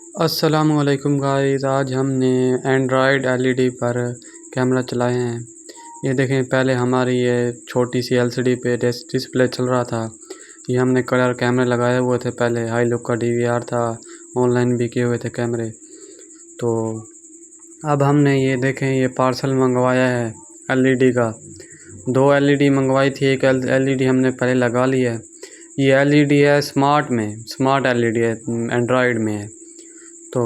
अस्सलामुअलैकुम गाइस, आज हमने एंड्रॉयड एलईडी पर कैमरा चलाए हैं। ये देखें, पहले हमारी ये छोटी सी एलसीडी पे डिस्प्ले चल रहा था। ये हमने कलर कैमरे लगाए हुए थे, पहले हाई लुक का डीवीआर था, ऑनलाइन भी किए हुए थे कैमरे। तो अब हमने ये देखें, ये पार्सल मंगवाया है एलईडी का। 2 एलईडी मंगवाई थी, एक एलईडी हमने पहले लगा ली है। ये एलईडी है स्मार्ट एलईडी है, एंड्रॉयड में है। तो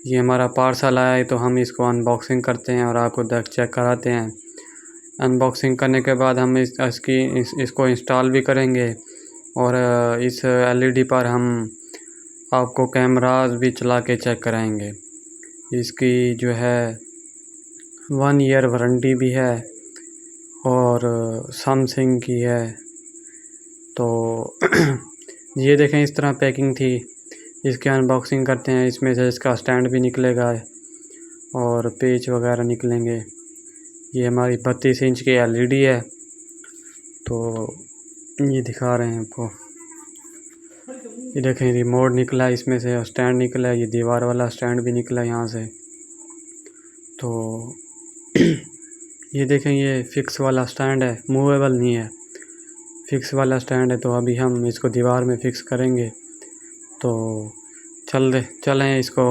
ये हमारा पार्सल आया है, तो हम इसको अनबॉक्सिंग करते हैं और आपको चेक कराते हैं। अनबॉक्सिंग करने के बाद हम इसको इंस्टॉल भी करेंगे और इस एलईडी पर हम आपको कैमरास भी चला के चेक कराएंगे। इसकी जो है 1 ईयर वारंटी भी है और सैमसंग की है। तो ये देखें, इस तरह पैकिंग थी। इसकी अनबॉक्सिंग करते हैं। इसमें से इसका स्टैंड भी निकलेगा और पेच वगैरह निकलेंगे। ये हमारी 32 इंच की एलईडी है। तो ये दिखा रहे हैं आपको। ये देखें, रिमोट निकला है इसमें से और स्टैंड निकला है। ये दीवार वाला स्टैंड भी निकला है यहाँ से। तो ये देखें, ये फिक्स वाला स्टैंड है, मूवेबल नहीं है, फिक्स वाला स्टैंड है। तो अभी हम इसको दीवार में फिक्स करेंगे। तो चलें इसको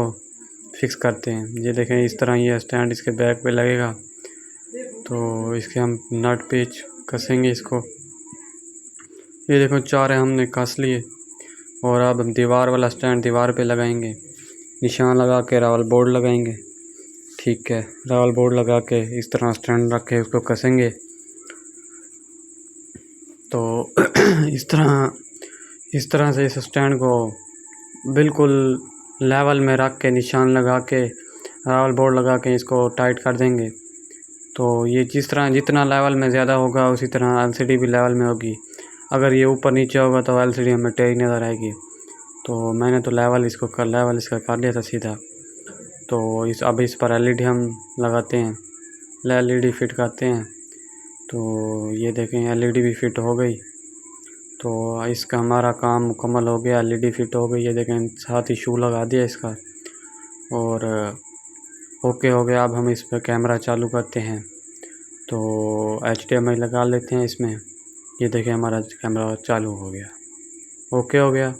फिक्स करते हैं। ये देखें, इस तरह ये स्टैंड इसके बैक पे लगेगा। तो इसके हम नट पेच कसेंगे इसको। ये देखो, 4 हमने कस लिए और अब हम दीवार वाला स्टैंड दीवार पे लगाएंगे। निशान लगा के रावल बोर्ड लगाएंगे। ठीक है, रावल बोर्ड लगा के इस तरह स्टैंड रख के उसको कसेंगे। तो इस तरह से इस स्टैंड को बिल्कुल लेवल में रख के निशान लगा के रावल बोर्ड लगा के इसको टाइट कर देंगे। तो ये जितना लेवल में ज़्यादा होगा उसी तरह एलसीडी भी लेवल में होगी। अगर ये ऊपर नीचे होगा तो एलसीडी हमें टेढ़ी नज़र आएगी। तो मैंने तो लेवल इसका कर लिया था सीधा। तो अब इस पर एलईडी हम लगाते हैं, एलईडी फिट करते हैं। तो ये देखें, एलईडी भी फिट हो गई। तो इसका हमारा काम मुकम्मल हो गया, एलईडी फिट हो गई। ये देखें, साथ ही शू लगा दिया इसका और ओके हो गया। अब हम इस पर कैमरा चालू करते हैं। तो HDMI लगा लेते हैं इसमें। ये देखें, हमारा कैमरा चालू हो गया, ओके हो गया।